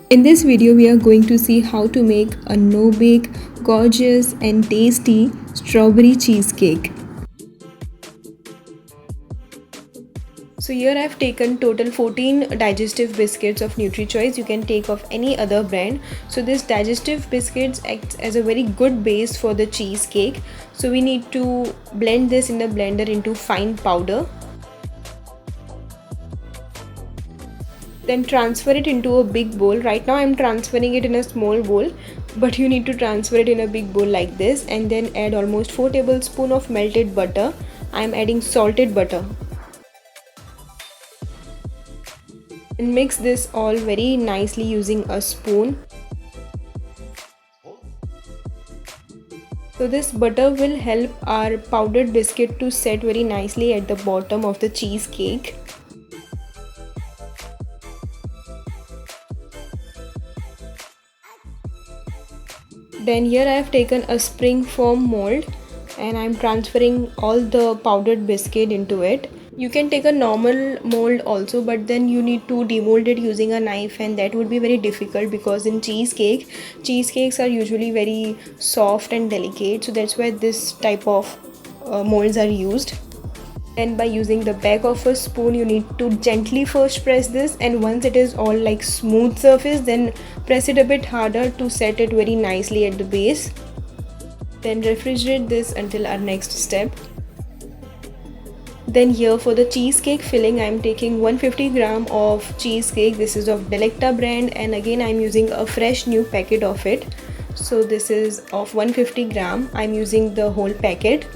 In this video, we are going to see how to make a no-bake, gorgeous and tasty strawberry cheesecake. So here I have taken total 14 digestive biscuits of NutriChoice. You can take of any other brand. So this digestive biscuits acts as a very good base for the cheesecake. So we need to blend this in the blender into fine powder. Then transfer it into a big bowl. Right now I'm transferring it in a small bowl, but you need to transfer it in a big bowl like this, and then add almost 4 tablespoons of melted butter. I'm adding salted butter. And mix this all very nicely using a spoon. So this butter will help our powdered biscuit to set very nicely at the bottom of the cheesecake. Then here I have taken a spring foam mold and I am transferring all the powdered biscuit into it. You can take a normal mold also, but then you need to demold it using a knife, and that would be very difficult because in cheesecakes are usually very soft and delicate, so that's why this type of molds are used. And by using the back of a spoon, you need to gently first press this, and once it is all like smooth surface, then press it a bit harder to set it very nicely at the base. Then refrigerate this until our next step. Then here for the cheesecake filling, I am taking 150 gram of cheesecake. This is of Delecta brand, and again I am using a fresh new packet of it. So this is of 150 gram. I am using the whole packet.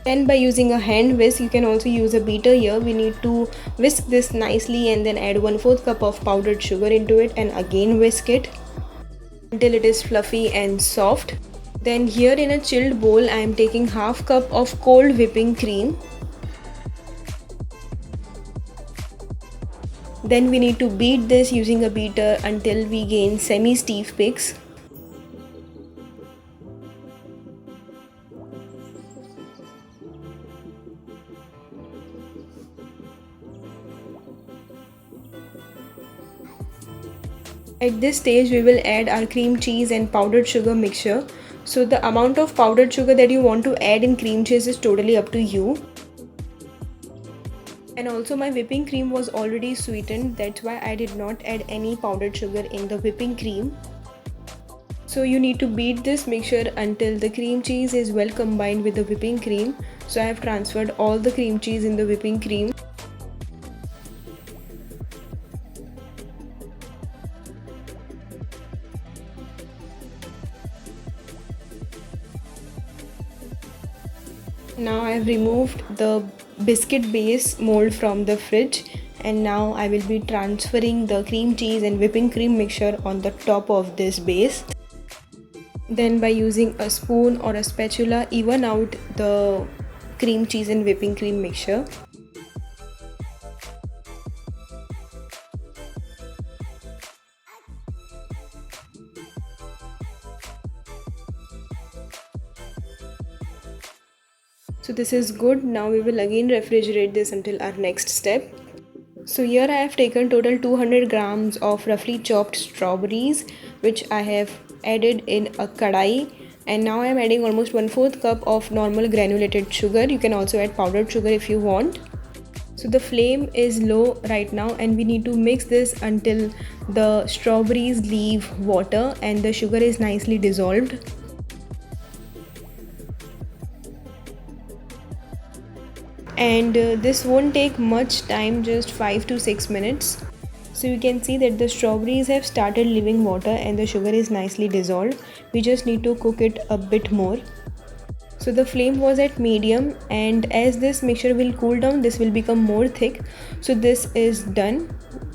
Then by using a hand whisk, you can also use a beater here. We need to whisk this nicely and then add 1/4 cup of powdered sugar into it, and again whisk it until it is fluffy and soft. Then here in a chilled bowl, I am taking half cup of cold whipping cream. Then we need to beat this using a beater until we gain semi-stiff peaks. At this stage, we will add our cream cheese and powdered sugar mixture. So the amount of powdered sugar that you want to add in cream cheese is totally up to you. And also my whipping cream was already sweetened, that's why I did not add any powdered sugar in the whipping cream. So you need to beat this mixture until the cream cheese is well combined with the whipping cream. So I have transferred all the cream cheese in the whipping cream. Now I have removed the biscuit base mold from the fridge, and now I will be transferring the cream cheese and whipping cream mixture on the top of this base. Then by using a spoon or a spatula, even out the cream cheese and whipping cream mixture. So this is good. Now we will again refrigerate this until our next step. So here I have taken total 200 grams of roughly chopped strawberries, which I have added in a kadai, and now I am adding almost 1/4 cup of normal granulated sugar. You can also add powdered sugar if you want. So the flame is low right now, and we need to mix this until the strawberries leave water and the sugar is nicely dissolved. And this won't take much time, just 5 to 6 minutes. So you can see that the strawberries have started leaving water and the sugar is nicely dissolved. We just need to cook it a bit more. So the flame was at medium, and as this mixture will cool down, this will become more thick. So this is done.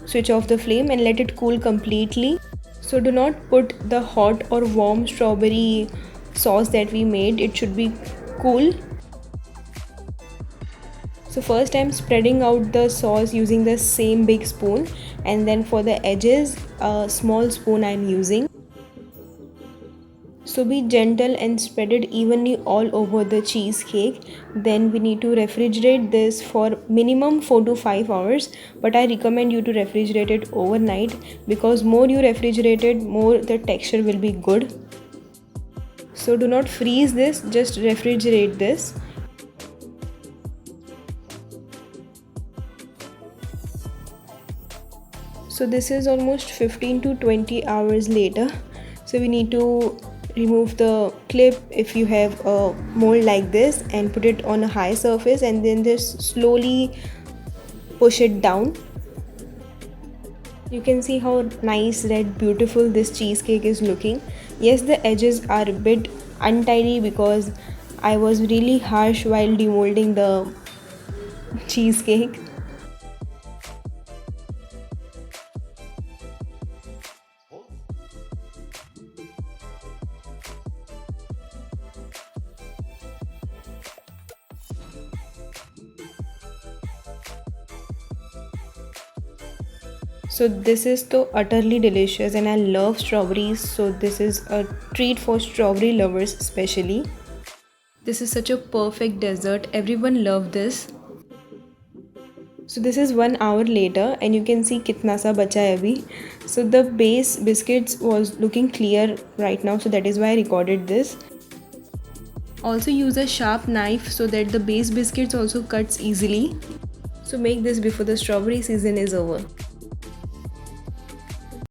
Switch off the flame and let it cool completely. So do not put the hot or warm strawberry sauce that we made. It should be cool. So first I'm spreading out the sauce using the same big spoon, and then for the edges a small spoon I'm using. So be gentle and spread it evenly all over the cheesecake. Then we need to refrigerate this for minimum 4 to 5 hours, but I recommend you to refrigerate it overnight, because more you refrigerate it, more the texture will be good. So do not freeze this, just refrigerate this. So this is almost 15 to 20 hours later. So we need to remove the clip if you have a mold like this, and put it on a high surface, and then just slowly push it down. You can see how nice, red, beautiful this cheesecake is looking. Yes, the edges are a bit untidy because I was really harsh while demolding the cheesecake. So this is so utterly delicious, and I love strawberries, so this is a treat for strawberry lovers especially. This is such a perfect dessert, everyone loved this. So this is 1 hour later, and you can see kitna sa bacha hai abhi. So the base biscuits was looking clear right now, so that is why I recorded this. Also use a sharp knife so that the base biscuits also cuts easily. So make this before the strawberry season is over.